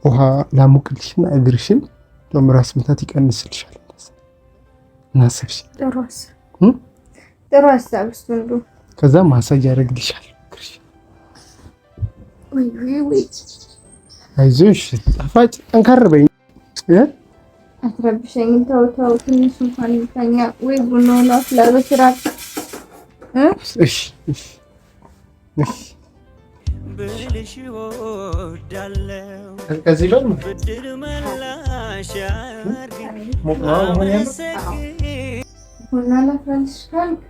ውሃ ላሙቅልሽና እግርሽን ራስ ምታት ይቀንስልሻል። እናስብሽ ጥሩ ሀሳብ እሱ ነው። ከዛ ማሳጅ ያደርግልሻል እግርሽ። ወይ አይዞሽ ጣፋጭ ጠንካራ በይ። አትረብሸኝ። ተው ትንሽ እንኳን እንተኛ። ወይ ቡናውን አፍላ በስርዓት እሺ ብልሽ ወዳለው ከዚህ ጋር ብድር መላሽ ቡና ላፍላለሽ ካልክ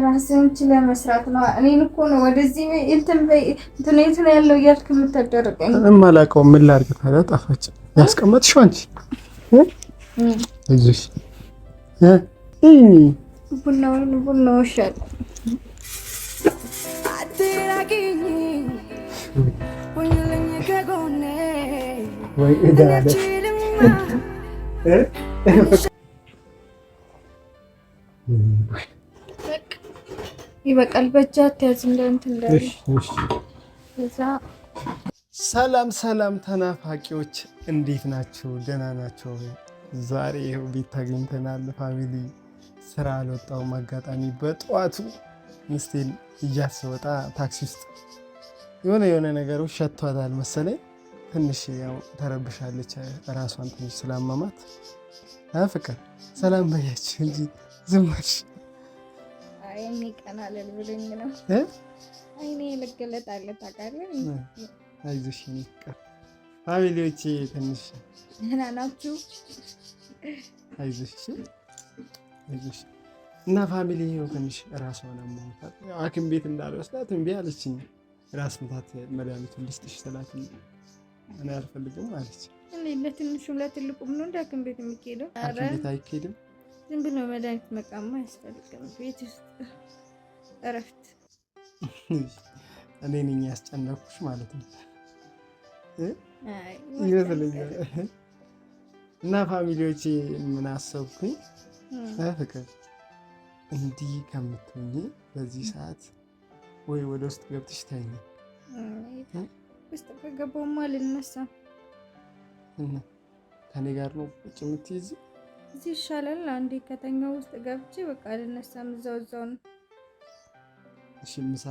ራስህን ችለህ መስራት ነው። እኔን እኮ ነው ወደዚህ እንትን ያለው እያልክ የምታደርገኝ። እማላውቀው ምን ላድርግ ታዲያ? ጣፋጭ ያስቀመጥሽው አንቺ። አይዞሽ ቡናው ይሻላል። ወይ እዳለ ይበቃል። በእጃት ያዝ እንትን እንዳለ። ሰላም ተናፋቂዎች እንዴት ናቸው? ደህና ናቸው? ዛሬ ይኸው ቤት ተገኝተናል። ፋሚሊ ስራ አልወጣሁም። አጋጣሚ በጠዋቱ ሚስቴን እያስወጣ ታክሲ ውስጥ የሆነ ነገሮች ሸቷታል መሰለኝ። ትንሽ ያው ተረብሻለች። ራሷን ትንሽ ስላመማት ፍቅር ሰላም በያችሁ እንጂ ዝም አልሽ። አይኔ ቀና አለል ብሎኝ ነው። አይኔ ለገለጥ አለ ታውቃለህ። አይዞሽ የኔ ፍቅር። ፋሚሊዎቼ ትንሽ ደህና ናችሁ? አይዞሽ እና ፋሚሊ ይኸው ትንሽ ራሷን አሟታል። ሐኪም ቤት እንዳልወስዳት እምቢ አለችኝ። ራስ ምታት መድኃኒቱን ልስጥሽ ስላት እኔ አልፈልግም አለች። ለትንሹም ለትልቁም ነው እንደ ሐኪም ቤት የሚሄደው። ሐኪም ቤት አይኬድም። ዝም ብሎ መድኃኒት መቃማ አያስፈልግም። ቤት ውስጥ እረፍት። እኔ ነኝ ያስጨነኩሽ ማለት ነው ይመስለኛል። እና ፋሚሊዎቼ ምን አሰብኩኝ፣ ፍቅር እንዲህ ከምትሆኚ በዚህ ሰዓት ወይ ወደ ውስጥ ገብተሽ ተኝ። ውስጥ ከገባሁማ አልነሳም። ከኔ ጋር ነው ቁጭ የምትይዝ? እዚህ ይሻላል። አንዴ ከተኛው ውስጥ ገብቼ በቃ አልነሳም። እዛው ነው። እሺ ምሳ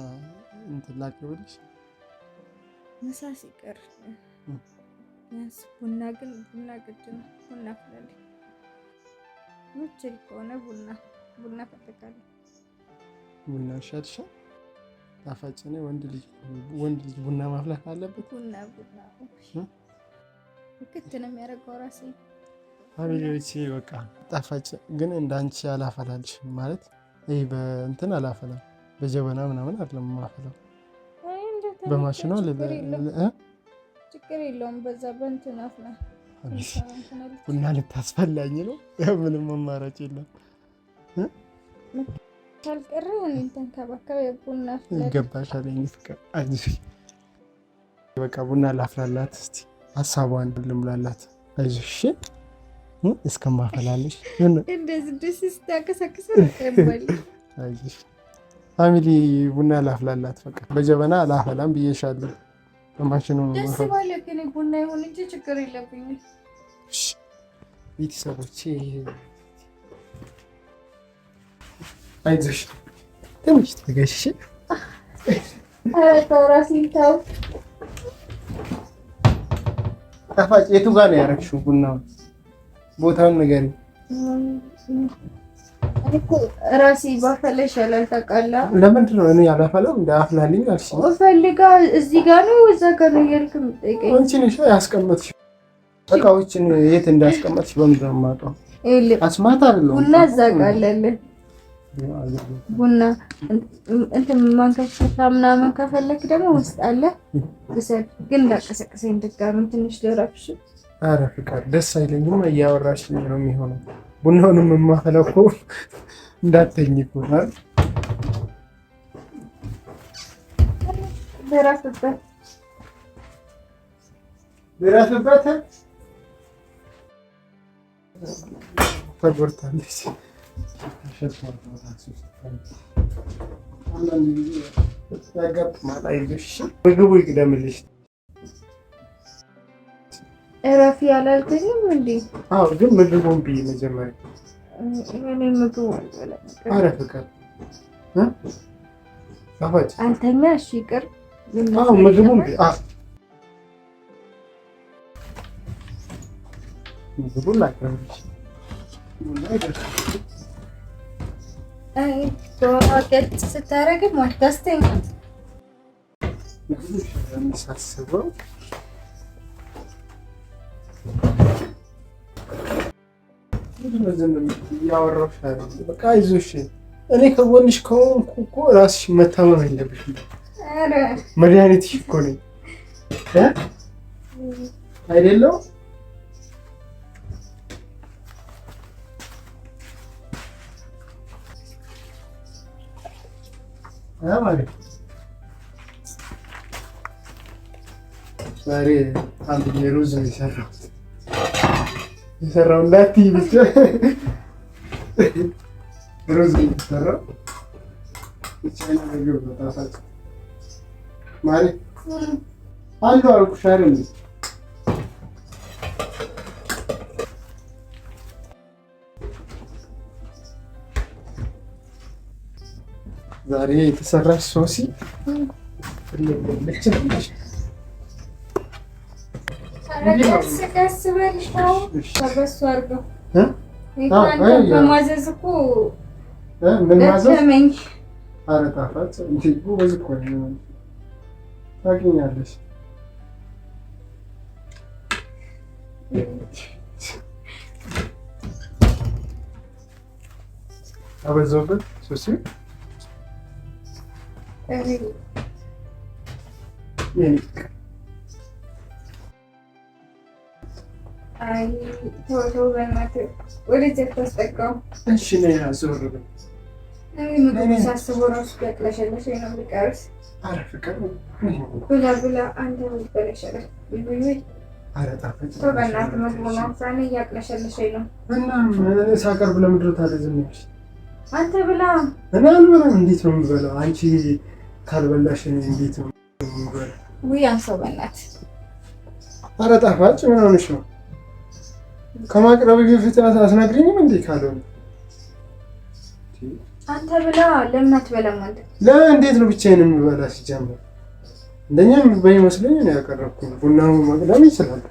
እንትን ላቅርብልሽ? ምሳ ሲቀር ያስ ቡና ግድ ነው። ቡና ፍላለች ምችል ከሆነ ቡና ፈጠቃለሁ። ቡና ይሻልሻል? ጣፋጭ ነው። ወንድ ልጅ ቡና ማፍላት አለበት። ቡና ክት ነው የሚያደርገው ራሴ። ፋሚሊዎቼ በቃ ጣፋጭ ግን እንዳንቺ አላፈላልሽ ማለት ይሄ በእንትን አላፈላም። በጀበና ምናምን አይደለም ማፈላው፣ በማሽኑ ችግር የለውም። በዛ በእንትን አፍላ ቡና ልታስፈላኝ ነው። ምንም አማራጭ የለም። ካልቀረ እንትን ከባከበ ቡና አፍላ ይገባሻል። ፍቅር አይዞሽ በቃ ቡና ላፍላላት እስቲ፣ ሀሳቧን ልሙላላት። አይዞሽ እስከማፈላልሽ እንደዚህ ደስ ስታከሳክስ ተቀበል። አይዞሽ ፋሚሊ ቡና ላፍላላት። በቃ በጀበና አላፈላም ብዬሻለሁ። በማሽኑ ነው ደስ ባለ ግን ቡና ይሁን እንጂ ችግር የለብኝም። እሺ ቤተሰቦቼ አይዞሽ ትንሽ ትገሽ። ራሴን ተው። ጣፋጭ የቱ ጋር ነው ያደረግሽው ቡናውን? ቦታውን ንገሪኝ። እኮ ራሴ ባፈላ ይሻላል ታውቃለህ። ለምንድን ነው እኔ ያላፈላው? እንደ አፍላልኝ አልሽ። ፈልጋ እዚህ ጋር ነው እዛ ጋር ነው እያልክ የምትጠይቀኝ? አንቺ ነሽ ያስቀመጥሽ እቃዎችን። የት እንዳስቀመጥሽ በምንድን ነው የማውቀው? አስማት አይደለም። ቡና እዛ ጋር አለልህ። ቡና እንትን ማንከፍታ ምናምን ከፈለክ ደግሞ ውስጥ አለ። ብሰል ግን እንዳቀሰቀሰኝ ድጋሚ ትንሽ ልረፍሽ። ኧረ ፍቅር ደስ አይለኝም። እያወራሽኝ ነው የሚሆነው። ቡናውንም የማፈላው እኮ እንዳትተኝ እኮ ነው። ደረስበት ተጎድታለች። ያጋጥማል። አይዞሽ ምግቡ ይቅደምልሽ። እረፊ አላልከኝም እንዴ? አዎ፣ ግን ምግቡን ብዬ መጀመሪያ እኔ ምግቡ አልበላም። ኧረ ፍቅር ጣፋጭ አንተኛ እሺ ይቅር። አዎ፣ ምግቡን ብዬ ምግቡን ላቅርብልሽ። በዋቀት ስታረግም አታስተኛ። ሳስበው እያወራሁሽ አይደል? በቃ አይዞሽ። እኔ ከጎንሽ ከሆንኩ እኮ እራስሽ መታመም የለብሽም። መድኃኒትሽ እኮ ነኝ አይደለም? ዛሬ አንድ ሩዝ ነው የሰራው እንዳትዪ ብቻ ሩዝ ነው የሰራው። የቻይና ምግብ ነው ጣፋጭ ማለት አሉ አልኩሽ አይደል? ዛሬ የተሰራች ሶሲ ቀስ በልሽ ነው በሱ አድርገው በማዘዝ እኮ ምን ማዘዝ? ደከመኝ። ኧረ ጣፋጭ እንዴ ጎበዝ እኮ ነው። ታውቂኛለሽ። አበዛሁበት ሶሲ። አይ ተው በእናትህ ወደዚህ ተስጠጋው። እሺ ነይ ዞር በል። እኔ ምግብ ሳስበው እራሱ ያቅለሸለሸኝ ነው የሚቀርስ። ኧረ ፍቅር ብላ ብላ አንተ የምትበለሸለሽ ኧረ ጣፋጭ ተው በእናትህ ምግቡን እኔ እያቅለሸለሸኝ ነው። እና ሳቀርብ ለምንድን ነው ታዲያ ዝም ያልሽ? አንተ ብላ። እኔ አልበላም። እንዴት ነው የምበላው? አንቺ ካልበላሽ እኔ እንዴት ነው የምበላው? ውይ አንሰው በእናትህ። ኧረ ጣፋጭ ምን ሆነሽ ነው? ከማቅረብ በፊት አትነግሪኝም እንዴ? ካልሆነ አንተ ብላ። ለምን አትበላም አንተ? ለምን እንዴት ነው ብቻዬን የምበላ? ሲጀምር እንደኛ የምትበይ መስሎኝ ነው ያቀረብኩኝ። ቡናው መቅደም ይችላል።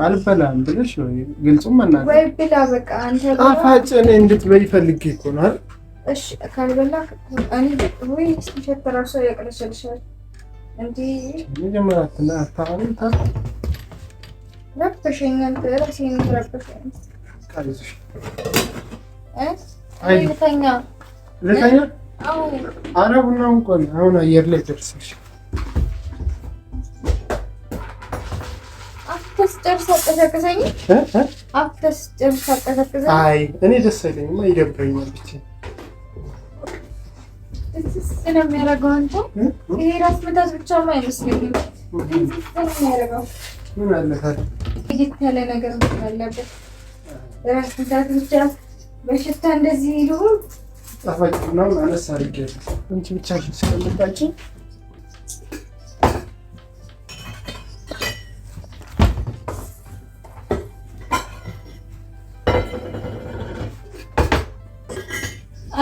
አልበላም ብለሽ ነው ግልጹም መናገር ወይ ብላ በቃ አንተ ብላ። ጣፋጭ እኔ እንድትበይ ፈልጌ እኮ ነው አይደል? እሺ ካልበላ እኔ ወይ ሲሸት ራሱ ያቅለሸልሻል እንዴ? መጀመሪያ አታውሪም ታዲያ ረብሸኛል። ራሴን ረብሸኝ ካልሽ አይ ልተኛ ልተኛ። አዎ ኧረ ቡናውን ቆይ አሁን አየር ላይ ደርሰሽ አፍተስ ጨርሳ ቀሰቀሰኝ። አፍተስ ጨርሳ ቀሰቀሰኝ። አይ እኔ ደስ አይለኝም፣ ይደብረኛል ብቻ እዚህ ነው የሚያደርገው። አንተ ይሄ ራስ ምታት ብቻማ አይመስለኝም። እዚህ ነው የሚያደርገው። ምን አለ ታዲያ ለየት ያለ ነገር አለበት። ራስ ምታት ብቻ በሽታ እንደዚህ ይሉን። ጣፋጭ ነው አነሳ አድርጌ አንቺ ብቻሽን ስለምታውቂ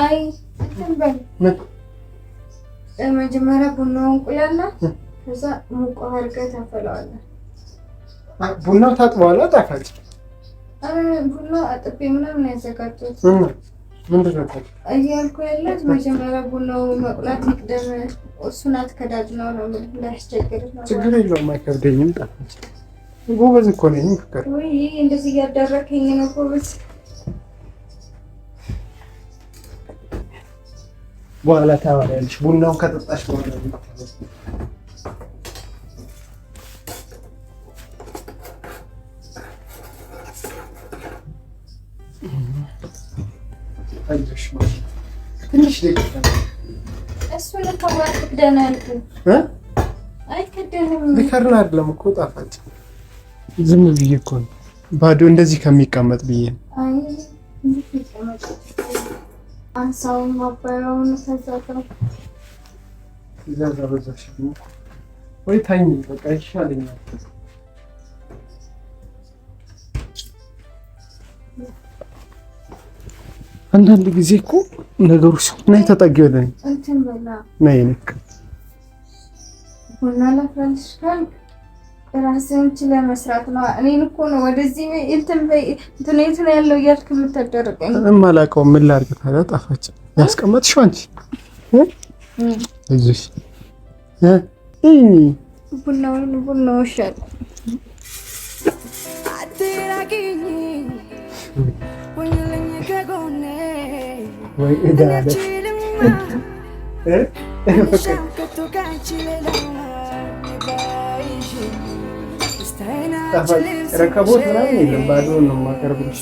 አይ እንበል መጀመሪያ ቡናውን ቁላላ ከዛ ሙቅ አድርገህ ታፈላዋለህ። ቡናው ታጥቧል። ጣፋጭ ቡናው አጥቤ ምናምን ያዘጋጀሁት ምንድን ነው እያልኩ ያለሁት መጀመሪያ ቡናው መቁላት ይቅደም። እሱን አትከዳጅ ነው እንዳያስቸግር ነው። ችግር የለውም አይከብደኝም። ጣፋጭ ጎበዝ እኮ ነኝ። ፍቅር ወይ እንደዚህ እያዳረከኝ ነው ጎበዝ። በኋላ ታወሪያለሽ። ቡናውን ከጠጣሽ በኋላ አይዞሽ ትንሽ ደቂቃ እሱን ከማለት ደህና ያልኩህ አይከደንም። ሊከርን አይደለም እኮ ጣፋጭ ዝም ብዬ እኮ ነው ባዶ እንደዚህ ከሚቀመጥ ብዬ ነው። አይ እንዴት ይቀመጥ? አንሳውን ማባያውን ተዛተው ትእዛዝ አበዛሽብኝ። ወይ ታኝ በቃ ይሻለኛል። አንዳንድ ጊዜ እኮ ነገሮች ነይ ተጠጊ ወደኔ እንትን በላ ነይ ነክ ቡና ላፍላለሽ ካልክ ራስህን ችለህ መስራት ነው። እኔን እኮ ነው ወደዚህ እንትን ነው ያለው እያልክ የምታደርገኝ። እማላውቀው ምን ላድርግ ታዲያ? ጣፋጭ ያስቀመጥሽው አንቺ እዚህ ቡናው ይሻላል። ወይ እዳለ ረከቦት ምናምን የለም፣ ባዶውን ነው የማቀርብልሽ።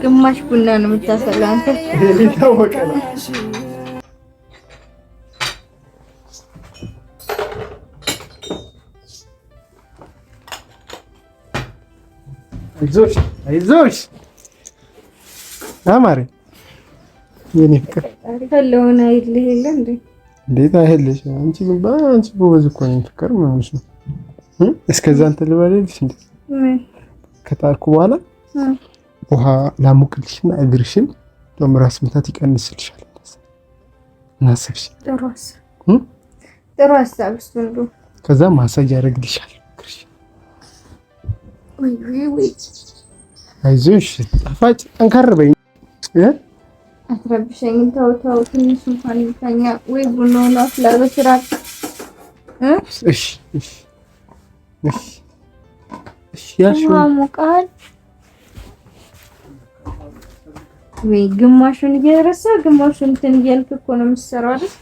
ግማሽ ቡና ነው የምታፈላው አንተ። የታወቀ ነው። አይዞሽ አማሬ የኔ ፍቅር ፈለውን አይልህ የለ እንዴ? እንዴት አይልሽ? አንቺ ጎበዝ እኮ ነኝ። ፍቅር ምንሽ ነው? እስከዛ እንትን ልበልልሽ እንዴ? ከጣርኩ በኋላ ውሃ ላሙቅልሽና እግርሽን ራስ ምታት ይቀንስልሻል። እናስብሽ። ጥሩ ሀሳብ እሱ ነው። ከዛ ማሳጅ ያደርግልሻል እግርሽ። ወይ አይዞሽ ጣፋጭ ጠንከር በይ። አትረብሸኝ። ተው ትንሽ እንኳን እንተኛ። ወይ ቡናውን አፍላ በስርዓት። እሺ ያልሽው ሙቃል ወይ ግማሹን እየረሳ ግማሹን እንትን እያልክ እኮ ነው የምትሰራው አይደል?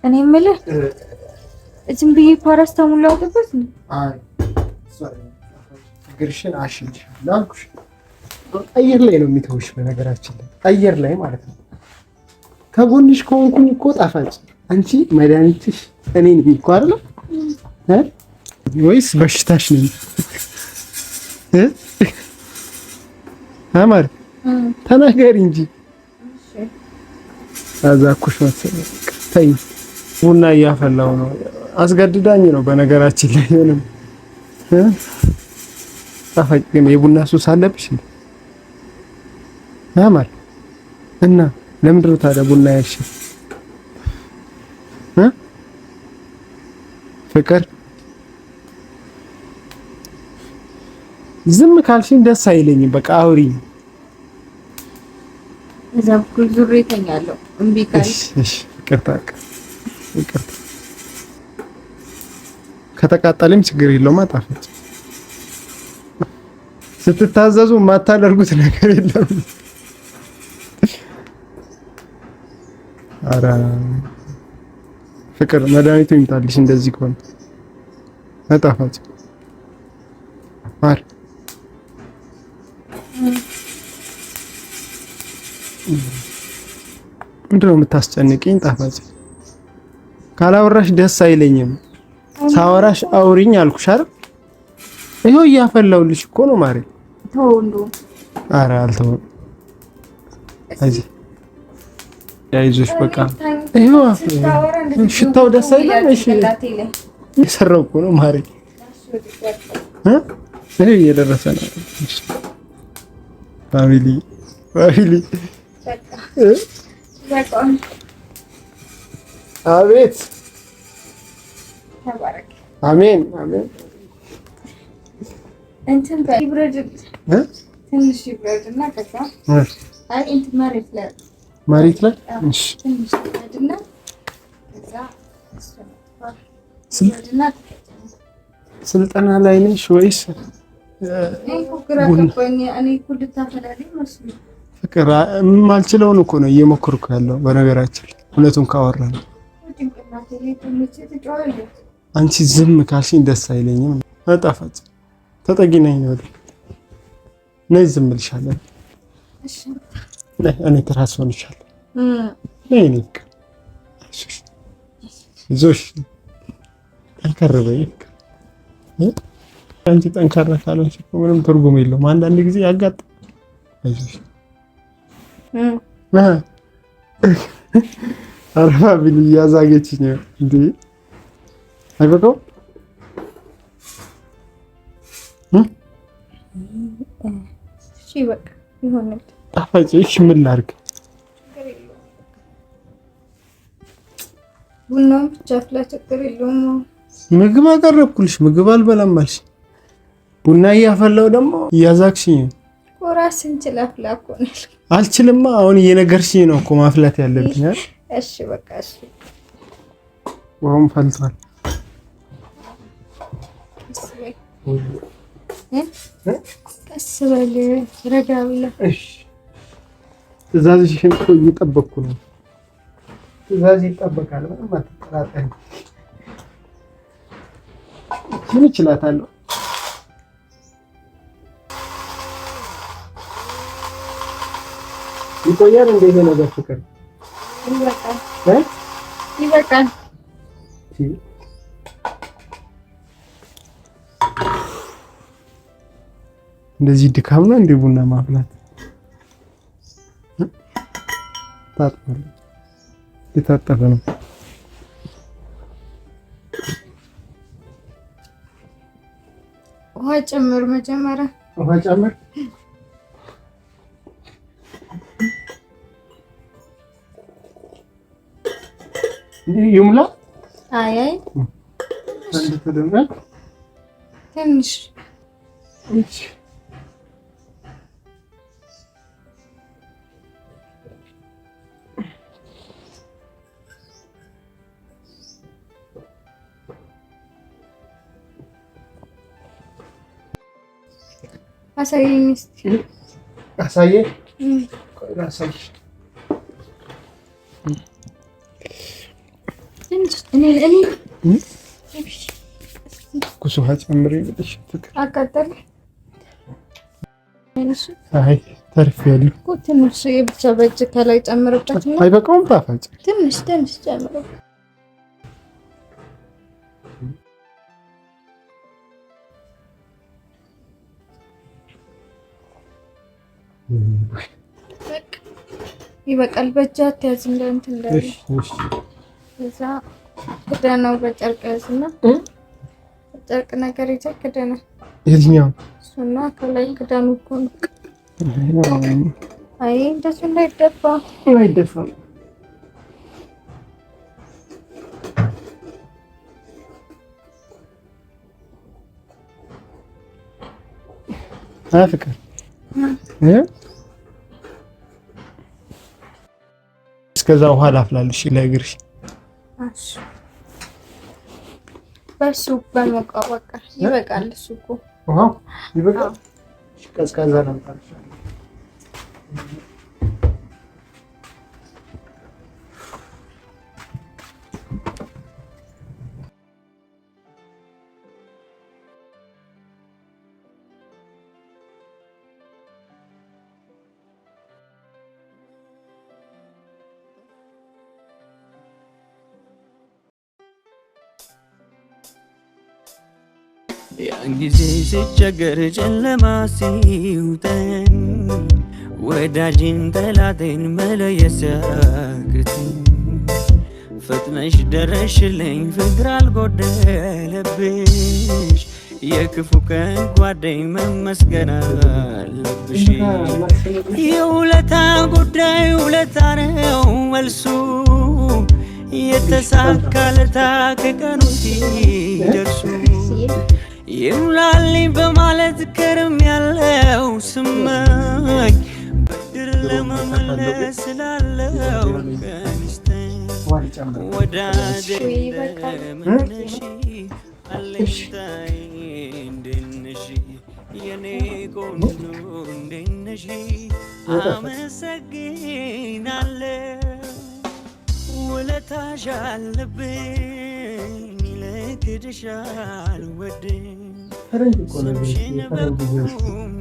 እኔ የምልህ ዝም ብዬ ፓራስታሙን ላውጥበት ነው። አይ እግርሽን አሽልሻለሁ አልኩሽ። አየር ላይ ነው የሚተውሽ። በነገራችን ላይ አየር ላይ ማለት ነው። ከጎንሽ ከሆንኩኝ እኮ ጣፋጭ አንቺ መድኃኒትሽ እኔ ነኝ እኮ አይደል? ወይስ በሽታሽ ነኝ? አማር ተናገሪ እንጂ አዛኩሽ መሰለኝ። ተይ ቡና እያፈላው ነው። አስገድዳኝ ነው በነገራችን ላይ ሆነም ጣፋጭ ግን የቡና ሱስ አለብሽ እንዴ? አማር እና ለምንድን ነው ታዲያ ቡና ያልሽ? ፍቅር ዝም ካልሽኝ ደስ አይለኝም። በቃ አውሪኝ። እዛ በኩል ዙሬ ተኛለሁ። እምቢ ካልሽ እሺ ይቅርታ። ከተቃጠለም ችግር የለውም። ጣፋጭ ስትታዘዙ የማታደርጉት ነገር የለም። ኧረ ፍቅር መድኃኒቱ ይምጣልሽ። እንደዚህ ከሆነ ጣፋጭ ማር ምንድን ነው የምታስጨንቅኝ? ጣፋጭ ካላወራሽ ደስ አይለኝም። ሳወራሽ አውሪኝ አልኩሽ አይደል? ይኸው እያፈላሁልሽ እኮ ነው ማሬ። ተው እንደው ኧረ አልተውም። አይዞሽ በቃ ይኸው ሽታው ደስ አይልም። እሺ የሰራው እኮ ነው ማሬ። ይሄ እየደረሰ ነው። ፋሚሊ አቤት ተባረክ። አሜን። እንትን በይብረድ ትንሽ ይብረድና ከዛ አይ እንትን መሬት ላይ እሺ ትንሽ ይብረድና ከዛ ስልጠና ላይ ነሽ ወይስ? ፍቅር የማልችለውን እኮ ነው እየሞከርኩ ያለው። በነገራችን እውነቱን ካወራን አንቺ ዝም ካልሽኝ ደስ አይለኝም። ጣፋጭ ተጠጊነኝ ነው ነይ፣ ዝም እልሻለሁ። እኔ ትራስ ሆንሻለሁ። ነይ ነይ ይዞሽ ጠንከር በይ። አንቺ ጠንካራ ካልሆንሽ እኮ ምንም ትርጉም የለውም። አንዳንድ ጊዜ ያጋጥማል። አይዞሽ አረፋ ቢል እያዛገችኝ ነው እንዴ? አይበቃው? እሺ በቃ ይሆናል። ጣፋጭ። እሺ ምን ላድርግ? ቡናውን ብቻ አፍላ፣ ችግር የለውም። ምግብ አቀረብኩልሽ፣ ምግብ አልበላም አልሽ። ቡና እያፈላው ደግሞ እያዛግሽኝ ነው። ራስን ችለህ አፍላ እኮ ነው። አልችልማ። አሁን እየነገርሽኝ ነው እኮ ማፍላት ያለብኝ አይደል? እሺ በቃ እሺ። ውሃውም ፈልቷል። ቀስ በል ረጋ ብለህ። እሺ ትእዛዝሽን እኮ እየጠበቅኩ ነው። ትእዛዝ ይጠበቃል። ምንም አትጠራጠሪ። ምን እችላታለሁ? ይቆያል እንደ ይሄ ነገር ፍቅር? ይበቃል ይበቃል። እንደዚህ ድካም ነው እንደ ቡና ማፍላት? ታጥቷል። የታጠበ ነው። ውሃ ጨምር መጀመሪያ። ውሃ ጨምር። ይሙላ። አይ አይ ትንሽ አሳየኝ እስኪ። አሳየኝ። አሳየኝ። ኩሱ ጨምሪ ብለሽ ፍቅር አቃጠለ። አይ ተርፌያለሁ እኮ ትንሽ ብቻ በእጅ ከላይ ጨምርበት ነው። አይበቃውም? ጣፋጭ ትንሽ ትንሽ ጨምረው። ይበቃል። በእጅ አትያዝ እንደ እንትን እንዳለ። እሺ እዛ ክዳናው በጨርቅ ያዝና ጨርቅ ነገር ይዘህ ክዳና። የትኛው? እሱና ከላይ ክዳኑ እኮ ነው። አይ እንደሱ እንዳይደፋ። አይደፋም። ፍቅር እስከዛ ውሃ ላፍላልሽ ለእግርሽ። እሺ በሱ በሞቀው በቃ ይበቃል። እሱ እኮ ውሃው ይበቃል። ቀዝቃዛ ነው ታልሽ። ያን ጊዜ ስቸገር ጨለማ ሲውጠን ወዳጅን ጠላቴን መለየት ሲያቅተኝ ፈጥነሽ ደረሽልኝ ፍቅር አልጎደለብሽ የክፉ ቀን ጓደኝ መመስገን አለብሽ። የውለታ ጉዳይ ውለታ ነው መልሱ የተሳካለታ ከቀኑ ሲደርሱ ይሙላልኝ በማለት ከርም ያለው ስመኝ ብድር ለመመለስ ስላለው ቀንስተኝ ወዳጄ እንደምነሽ አለኝታዬ እንደነሽ የኔ ቆንጆ እንደነሽ አመሰግናለሁ ውለታሽ አለብኝ ልክድሽ አልወድም ስምሽን በቁም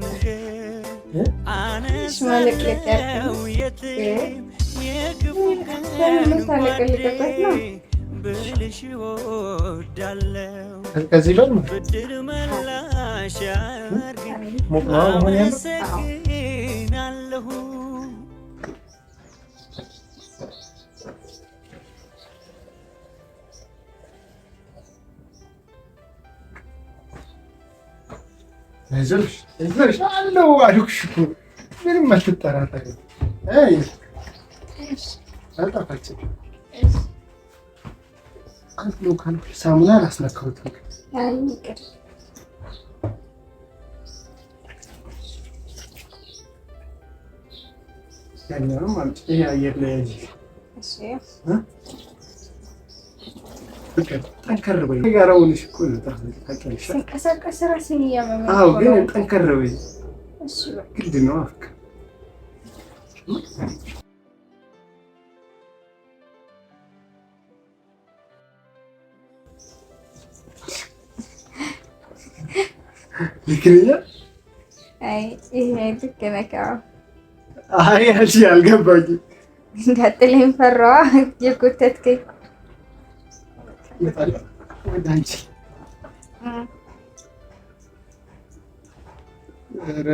ነገር አነሳለሁ የትም የክፉ ቀን ጓዴ ብልሽ እወዳለሁ ብድር መላሽ ያርግኝ አመሰግናለሁ አይዞሽ አለው አልኩሽ እኮ ምንም አትጠራጠሪ። አልጣፋችም አለው ካልኩሽ ሳሙና አላስነካሁትም። አይ ይቅር ያኛውም አምጪ። ይሄ አየር ላይ ያዥ። እሺ ጠንከር በይ። ጋራውንሽ እኮ ነው ታውቂያለሽ። ስንቀሳቀስ ራሴን እያመመኝ። አዎ ግን ጠንከር በይ። እሺ ግድ ነው አፍክ ልክልኛ። አይ ይሄ ልክ ነህ። አይ አንቺ አልገባኝም። እንዳትለኝ ፈራዋ የጎተትከኝ ይመጣል ወደ አንቺ። ኧረ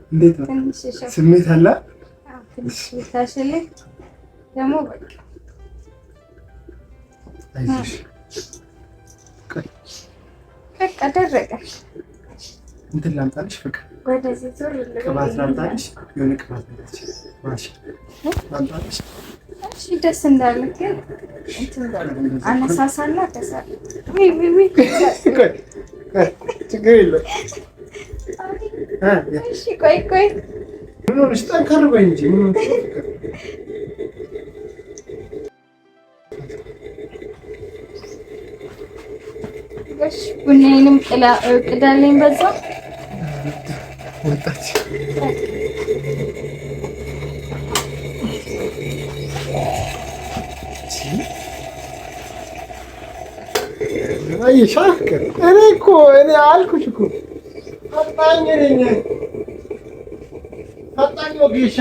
እንዴት ነው ስሜት አለ? ትንሽ ታሽልኝ ደግሞ በቃ አይዞሽ። በቃ ደረቀ። እንትን ላምጣልሽ ፍቅር ወደዚህ ዞር ቅባት ላምጣልሽ። የሆነ ቅባት ማሽ ላምጣልሽ። እሺ ደስ እንዳለህ ግን እንትን አነሳሳና ከሰል ችግር የለም። እሺ ቆይ ምን ሆነሽ? ጠንከር በይ እንጂ ምን ሆነሽ? እሺ ቡናዬንም ቅዳለኝ በዛ ወጣች። አየሽ አፍቅር። እኔ አልኩሽ እኮ ፈጣኝ ነኝ። ፈጣኝ ወጌሻ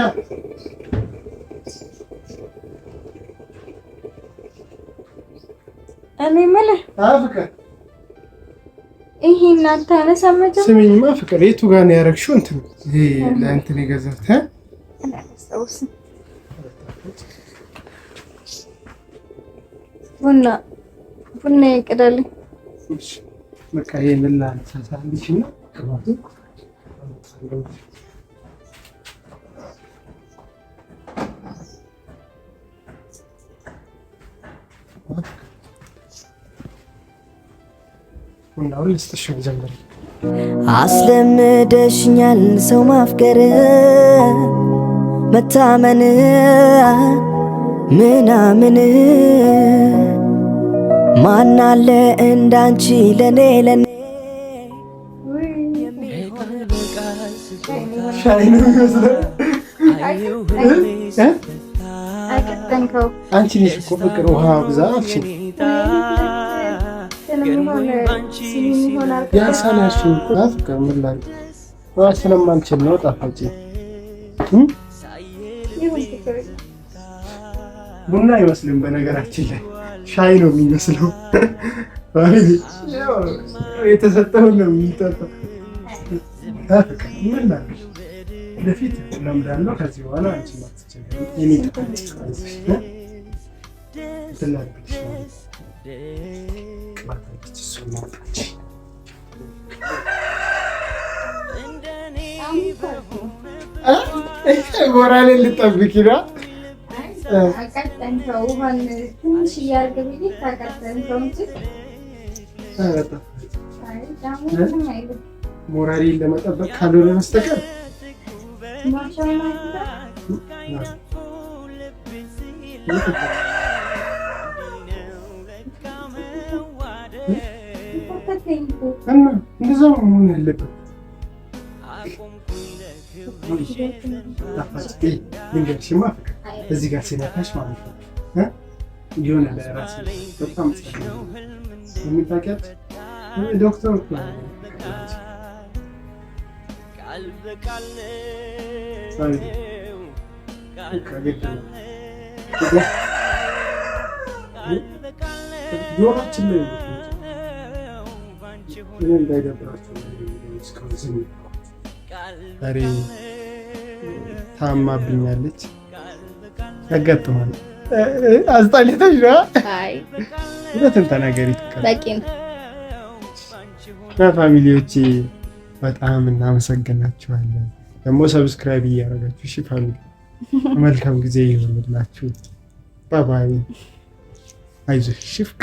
እኔ የምልህ አፍቅር ይሄ እናንተ አነሳመጀ ስሚኝማ ፍቅር፣ የቱ ጋር ነው ያደረግሽው? እንትን ይሄ ለእንትን የገዛሁት አላስታውስም። ቡና ይቅዳልኝ። እሺ በቃ ይሄንን ላነሳሳልሽና ቅባቱ ቡናውን ልስጥሽ መጀመሪያ። አስለምደሽኛል ሰው ማፍቀር መታመን ምናምን ማናለ እንዳንቺ ለኔ አንቺ ነሽ እኮ ፍቅር ውሃ ብዛ አልሽኝ። ያሳናሽ እኮ ፍቅር ምን ላይ ውሃ ስለማልችል ነው ጣፋጭ። ቡና አይመስልም በነገራችን ላይ ሻይ ነው የሚመስለው። የተሰጠውን ነው የሚጠጣው። ምን ላድርግ ለፊት ለምዳለው ከዚህ በኋላ አንቺ ማትችል የኔ ተቀጭ ትላልሽ ቅባታች ሱናታች ጎራሌ ልጠብቂ ነው። አቀጠንከው ውሃን ትንሽ እያርገብኝ ታቀጠንከው እንጂ ሞራሌን ለመጠበቅ ካልሆነ በስተቀር እንደዛ መሆን ያለበት ልንገርሽማ ፍቅር እዚህ ጋር ሲነካሽ ማለት ነው የሆነ ለራስ በጣም የምታውቂያት ዶክተር ጆሮችን ላይ እንዳይደብራቸው ዛሬ ታማብኛለች። ያጋጥማል አስጠልተሽ ነው? አይ እውነትን ተናገሪ። በቂ ነው። እና ፋሚሊዎቼ በጣም እናመሰግናችኋለን። ደግሞ ሰብስክራይብ እያደረጋችሁ እሺ ፋሚሊ፣ መልካም ጊዜ ይሁንላችሁ። ባባይ አይዞሽ ሽፍቅ